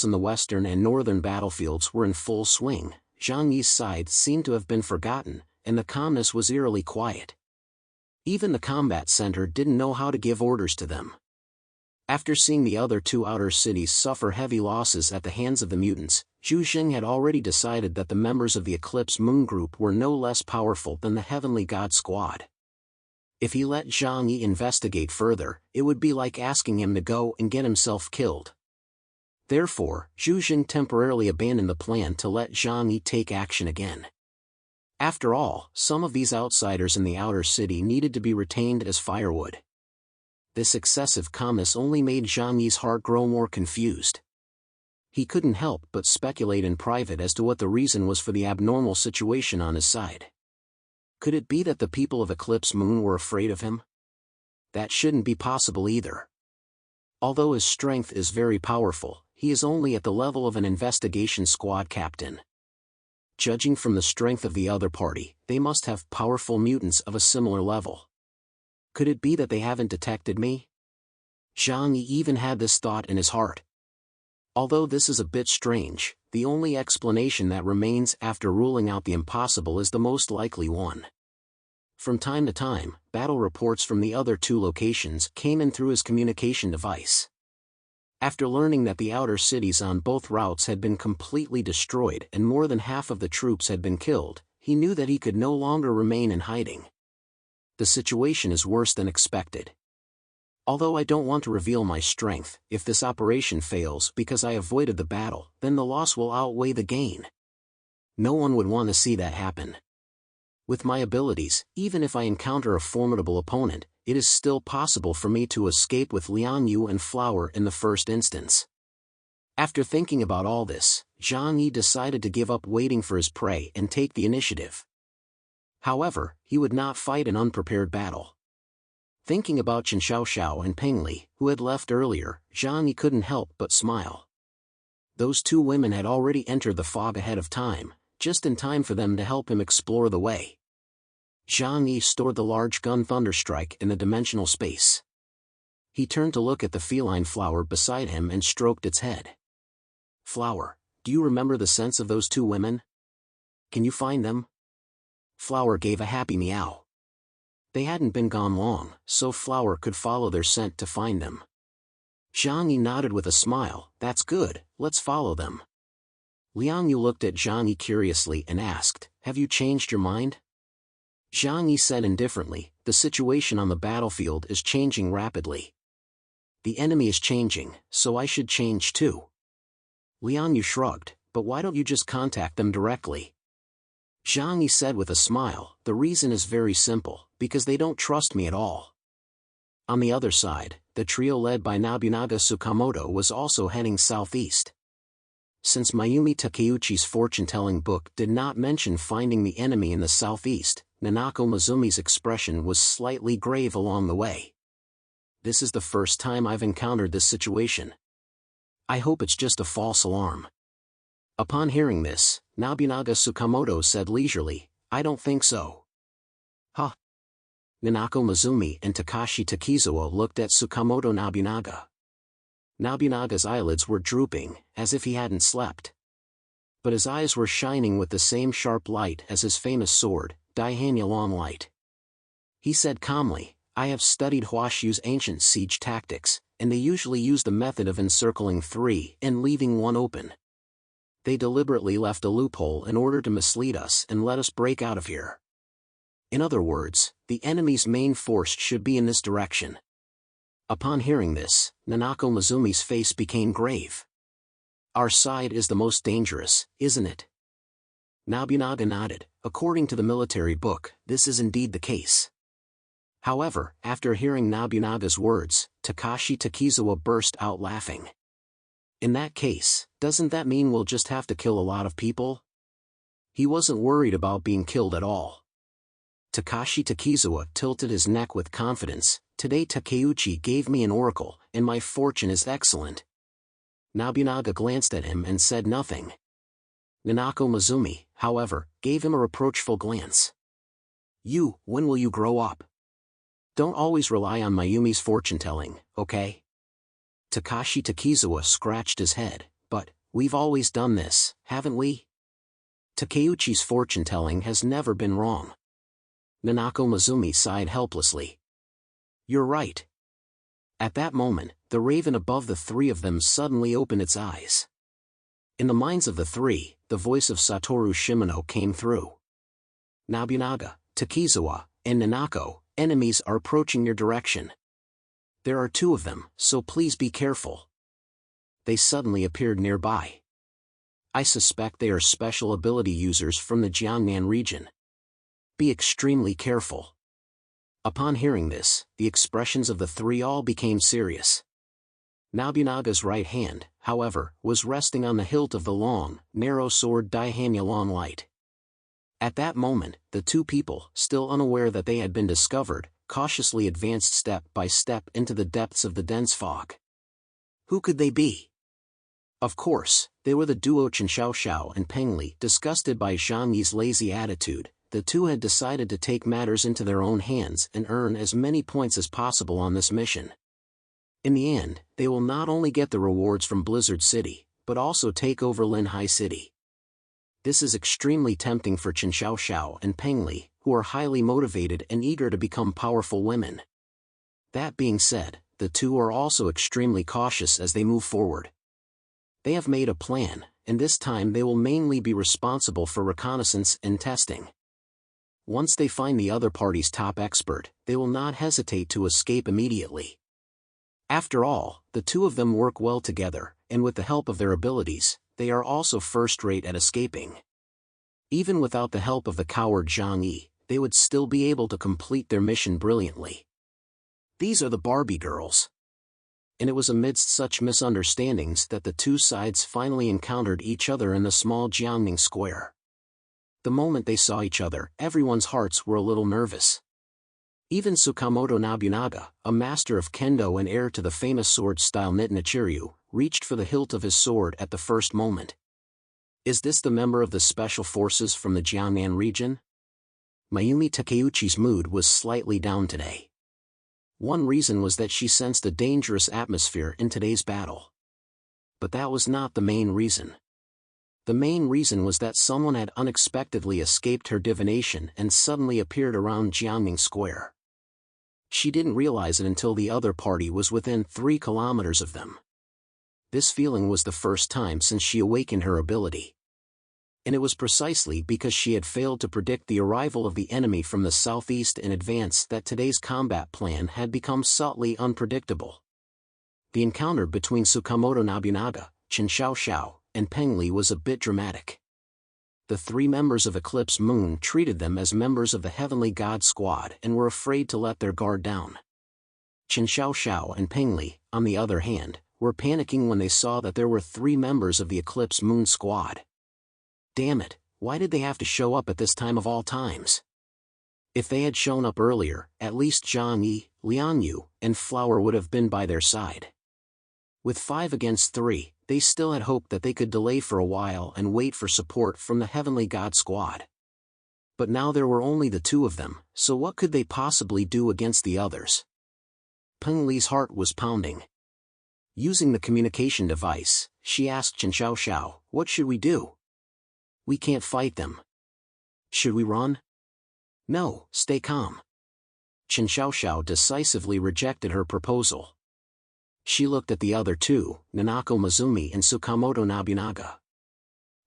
battles in the western and northern battlefields were in full swing, Zhang Yi's side seemed to have been forgotten, and the calmness was eerily quiet. Even the combat center didn't know how to give orders to them. After seeing the other two outer cities suffer heavy losses at the hands of the mutants, Zhu Xing had already decided that the members of the Eclipse Moon Group were no less powerful than the Heavenly God Squad. If he let Zhang Yi investigate further, it would be like asking him to go and get himself killed. Therefore, Zhu Xing temporarily abandoned the plan to let Zhang Yi take action again. After all, some of these outsiders in the outer city needed to be retained as firewood. This excessive calmness only made Zhang Yi's heart grow more confused. He couldn't help but speculate in private as to what the reason was for the abnormal situation on his side. Could it be that the people of Eclipse Moon were afraid of him? That shouldn't be possible either. Although his strength is very powerful, he is only at the level of an investigation squad captain. Judging from the strength of the other party, they must have powerful mutants of a similar level. Could it be that they haven't detected me? Zhang Yi even had this thought in his heart. Although this is a bit strange, the only explanation that remains after ruling out the impossible is the most likely one. From time to time, battle reports from the other two locations came in through his communication device. After learning that the outer cities on both routes had been completely destroyed and more than half of the troops had been killed, he knew that he could no longer remain in hiding. The situation is worse than expected. Although I don't want to reveal my strength, if this operation fails because I avoided the battle, then the loss will outweigh the gain. No one would want to see that happen. With my abilities, even if I encounter a formidable opponent, it is still possible for me to escape with Liang Yu and Flower in the first instance. After thinking about all this, Zhang Yi decided to give up waiting for his prey and take the initiative. However, he would not fight an unprepared battle. Thinking about Chen Xiaoxiao and Peng Li, who had left earlier, Zhang Yi couldn't help but smile. Those two women had already entered the fog ahead of time, just in time for them to help him explore the way. Zhang Yi stored the large gun Thunderstrike in the dimensional space. He turned to look at the feline Flower beside him and stroked its head. Flower, do you remember the sense of those two women? Can you find them? Flower gave a happy meow. They hadn't been gone long, so Flower could follow their scent to find them. Zhang Yi nodded with a smile. That's good, let's follow them. Liang Yu looked at Zhang Yi curiously and asked, have you changed your mind? Zhang Yi said indifferently, the situation on the battlefield is changing rapidly. The enemy is changing, so I should change too. Liang Yu shrugged, but why don't you just contact them directly? Zhang Yi said with a smile, the reason is very simple, because they don't trust me at all. On the other side, the trio led by Nobunaga Tsukamoto was also heading southeast. Since Mayumi Takeuchi's fortune-telling book did not mention finding the enemy in the southeast, Nanako Mizumi's expression was slightly grave along the way. This is the first time I've encountered this situation. I hope it's just a false alarm. Upon hearing this, Nobunaga Tsukamoto said leisurely, I don't think so. Huh? Nanako Mizumi and Takashi Takizawa looked at Tsukamoto Nobunaga. Nobunaga's eyelids were drooping, as if he hadn't slept. But his eyes were shining with the same sharp light as his famous sword, Daihanya Long Light. He said calmly, I have studied Huashu's ancient siege tactics, and they usually use the method of encircling 3 and leaving 1 open. They deliberately left a loophole in order to mislead us and let us break out of here. In other words, the enemy's main force should be in this direction. Upon hearing this, Nanako Mizumi's face became grave. Our side is the most dangerous, isn't it? Nobunaga nodded. According to the military book, this is indeed the case. However, after hearing Nobunaga's words, Takashi Takizawa burst out laughing. In that case, doesn't that mean we'll just have to kill a lot of people? He wasn't worried about being killed at all. Takashi Takizawa tilted his neck with confidence. Today Takeuchi gave me an oracle, and my fortune is excellent. Nobunaga glanced at him and said nothing. Nanako Mizumi, however, gave him a reproachful glance. You, when will you grow up? Don't always rely on Mayumi's fortune-telling, okay? Takashi Takizawa scratched his head, But, we've always done this, haven't we? Takeuchi's fortune-telling has never been wrong. Nanako Mizumi sighed helplessly. You're right. At that moment, the raven above the three of them suddenly opened its eyes. In the minds of the three, the voice of Satoru Shimano came through. Nobunaga, Takizawa, and Nanako, enemies are approaching your direction. There are 2 of them, so please be careful. They suddenly appeared nearby. I suspect they are special ability users from the Jiangnan region. Be extremely careful. Upon hearing this, the expressions of the 3 all became serious. Nobunaga's right hand, however, was resting on the hilt of the long, narrow sword Daihanya Long Light. At that moment, the 2 people, still unaware that they had been discovered, cautiously advanced step by step into the depths of the dense fog. Who could they be? Of course, they were the duo Chen Xiaoxiao and Peng Li. Disgusted by Zhang Yi's lazy attitude, the 2 had decided to take matters into their own hands and earn as many points as possible on this mission. In the end, they will not only get the rewards from Blizzard City, but also take over Linhai City. This is extremely tempting for Chen Xiaoxiao and Peng Li, who are highly motivated and eager to become powerful women. That being said, the 2 are also extremely cautious as they move forward. They have made a plan, and this time they will mainly be responsible for reconnaissance and testing. Once they find the other party's top expert, they will not hesitate to escape immediately. After all, the 2 of them work well together, and with the help of their abilities, they are also first-rate at escaping. Even without the help of the coward Zhang Yi, they would still be able to complete their mission brilliantly. These are the Barbie girls. And it was amidst such misunderstandings that the 2 sides finally encountered each other in the small Jiangning square. The moment they saw each other, everyone's hearts were a little nervous. Even Tsukamoto Nobunaga, a master of kendo and heir to the famous sword-style Nichiryu, reached for the hilt of his sword at the first moment. Is this the member of the special forces from the Jiangnan region? Mayumi Takeuchi's mood was slightly down today. One reason was that she sensed a dangerous atmosphere in today's battle. But that was not the main reason. The main reason was that someone had unexpectedly escaped her divination and suddenly appeared around Jiangning Square. She didn't realize it until the other party was within 3 kilometers of them. This feeling was the first time since she awakened her ability. And it was precisely because she had failed to predict the arrival of the enemy from the southeast in advance that today's combat plan had become subtly unpredictable. The encounter between Tsukamoto Nobunaga, Chen Xiaoxiao, and Peng Li was a bit dramatic. The 3 members of Eclipse Moon treated them as members of the Heavenly God Squad and were afraid to let their guard down. Chen Xiaoxiao and Peng Li, on the other hand, were panicking when they saw that there were 3 members of the Eclipse Moon Squad. Damn it, why did they have to show up at this time of all times? If they had shown up earlier, at least Zhang Yi, Liang Yu, and Flower would have been by their side. With 5 against 3, they still had hoped that they could delay for a while and wait for support from the Heavenly God Squad. But now there were only the 2 of them, so what could they possibly do against the others? Peng Li's heart was pounding. Using the communication device, she asked Chen Xiaoxiao, "What should we do? We can't fight them. Should we run?" "No, stay calm." Chen Xiaoxiao decisively rejected her proposal. She looked at the other 2, Nanako Mizumi and Tsukamoto Nobunaga.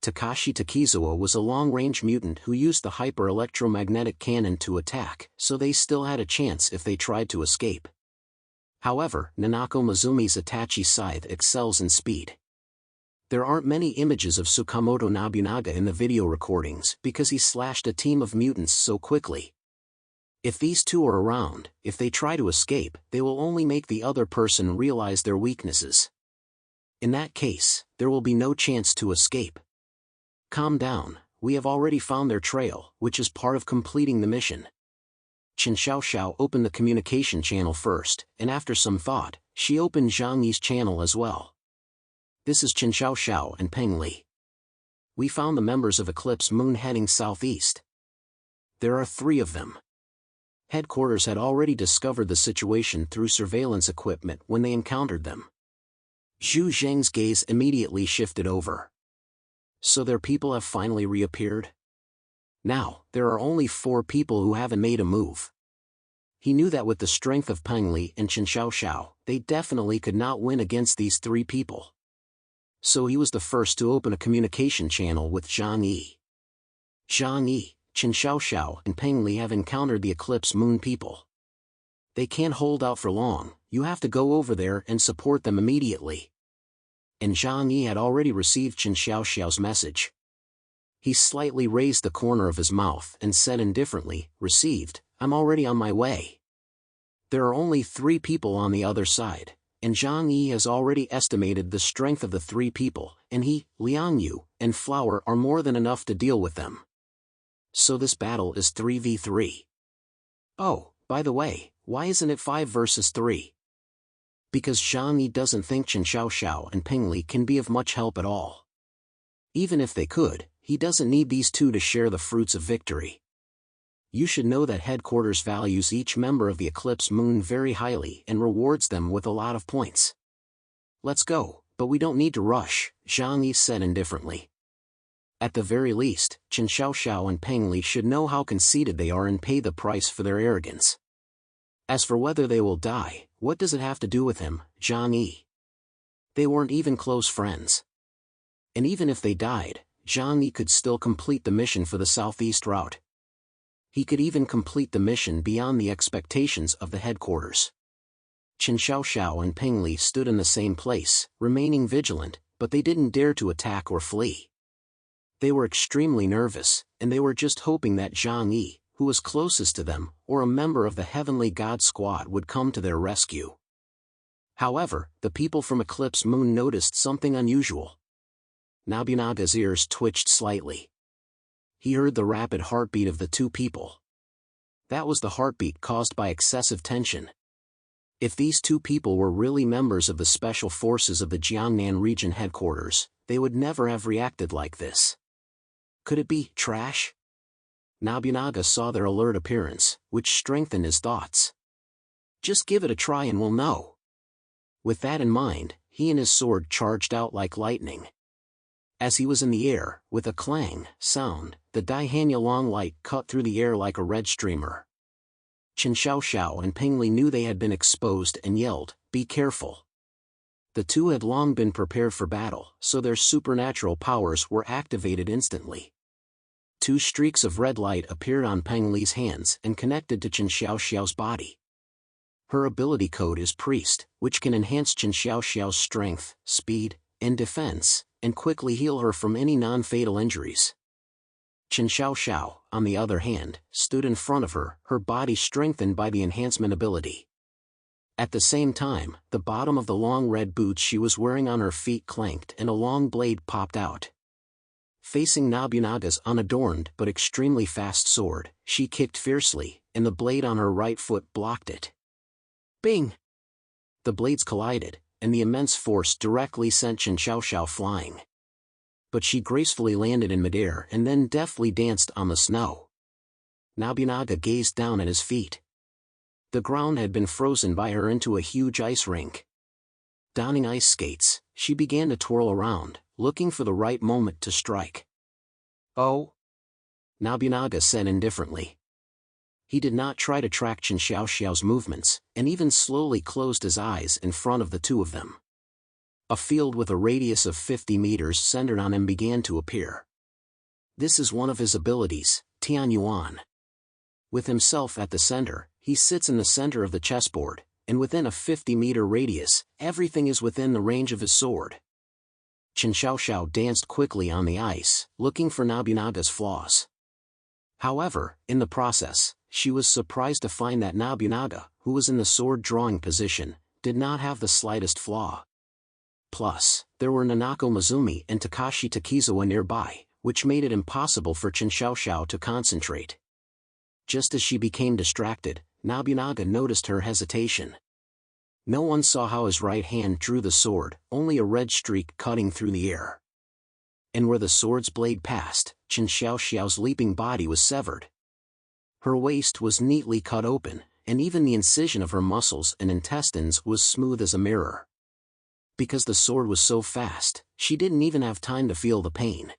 Takashi Takizawa was a long-range mutant who used the hyper-electromagnetic cannon to attack, so they still had a chance if they tried to escape. However, Nanako Mizumi's Itachi scythe excels in speed. There aren't many images of Tsukamoto Nobunaga in the video recordings because he slashed a team of mutants so quickly. If these 2 are around, if they try to escape, they will only make the other person realize their weaknesses. In that case, there will be no chance to escape. Calm down, we have already found their trail, which is part of completing the mission. Chen Xiaoxiao opened the communication channel first, and after some thought, she opened Zhang Yi's channel as well. This is Chen Xiaoxiao and Peng Li. We found the members of Eclipse Moon heading southeast. There are 3 of them. Headquarters had already discovered the situation through surveillance equipment when they encountered them. Zhu Zheng's gaze immediately shifted over. So their people have finally reappeared? Now, there are only 4 people who haven't made a move. He knew that with the strength of Peng Li and Chen Xiaoxiao, they definitely could not win against these 3 people. So he was the first to open a communication channel with Zhang Yi. Zhang Yi, Chen Xiaoxiao and Peng Li have encountered the Eclipse Moon people. They can't hold out for long, you have to go over there and support them immediately. And Zhang Yi had already received Chen Xiaoxiao's message. He slightly raised the corner of his mouth and said indifferently, "Received, I'm already on my way." There are only 3 people on the other side, and Zhang Yi has already estimated the strength of the 3 people, and he, Liang Yu, and Flower are more than enough to deal with them. So this battle is 3v3. Oh, by the way, why isn't it 5 versus 3? Because Zhang Yi doesn't think Chen Xiaoxiao and Peng Li can be of much help at all. Even if they could, he doesn't need these 2 to share the fruits of victory. You should know that headquarters values each member of the Eclipse Moon very highly and rewards them with a lot of points. Let's go, but we don't need to rush, Zhang Yi said indifferently. At the very least, Chen Xiaoxiao and Peng Li should know how conceited they are and pay the price for their arrogance. As for whether they will die, what does it have to do with him, Zhang Yi? They weren't even close friends. And even if they died, Zhang Yi could still complete the mission for the southeast route. He could even complete the mission beyond the expectations of the headquarters. Chen Xiaoxiao and Peng Li stood in the same place, remaining vigilant, but they didn't dare to attack or flee. They were extremely nervous, and they were just hoping that Zhang Yi, who was closest to them, or a member of the Heavenly God Squad would come to their rescue. However, the people from Eclipse Moon noticed something unusual. Nobunaga's ears twitched slightly. He heard the rapid heartbeat of the 2 people. That was the heartbeat caused by excessive tension. If these 2 people were really members of the special forces of the Jiangnan region headquarters, they would never have reacted like this. Could it be trash? Nobunaga saw their alert appearance, which strengthened his thoughts. Just give it a try and we'll know. With that in mind, he and his sword charged out like lightning. As he was in the air, with a clang sound, the Daihanya long light cut through the air like a red streamer. Chen Xiaoxiao and Peng Li knew they had been exposed and yelled, "Be careful." The 2 had long been prepared for battle, so their supernatural powers were activated instantly. 2 streaks of red light appeared on Peng Li's hands and connected to Chen Xiaoxiao's body. Her ability code is Priest, which can enhance Chen Xiaoxiao's strength, speed, and defense, and quickly heal her from any non-fatal injuries. Chen Xiaoxiao, on the other hand, stood in front of her, her body strengthened by the enhancement ability. At the same time, the bottom of the long red boots she was wearing on her feet clanked and a long blade popped out. Facing Nobunaga's unadorned but extremely fast sword, she kicked fiercely, and the blade on her right foot blocked it. Bing! The blades collided, and the immense force directly sent Chen Xiaoxiao flying. But she gracefully landed in midair and then deftly danced on the snow. Nobunaga gazed down at his feet. The ground had been frozen by her into a huge ice rink. Donning ice skates, she began to twirl around, looking for the right moment to strike. "Oh?" Nobunaga said indifferently. He did not try to track Chen Xiaoxiao's movements, and even slowly closed his eyes in front of the 2 of them. A field with a radius of 50 meters centered on him began to appear. This is one of his abilities, Tianyuan. With himself at the center, he sits in the center of the chessboard, and within a 50-meter radius, everything is within the range of his sword. Chen Xiaoxiao danced quickly on the ice, looking for Nobunaga's flaws. However, in the process, she was surprised to find that Nobunaga, who was in the sword-drawing position, did not have the slightest flaw. Plus, there were Nanako Mizumi and Takashi Takizawa nearby, which made it impossible for Chen Xiaoxiao to concentrate. Just as she became distracted, Nobunaga noticed her hesitation. No one saw how his right hand drew the sword, only a red streak cutting through the air. And where the sword's blade passed, Chen Xiaoxiao's leaping body was severed. Her waist was neatly cut open, and even the incision of her muscles and intestines was smooth as a mirror. Because the sword was so fast, she didn't even have time to feel the pain.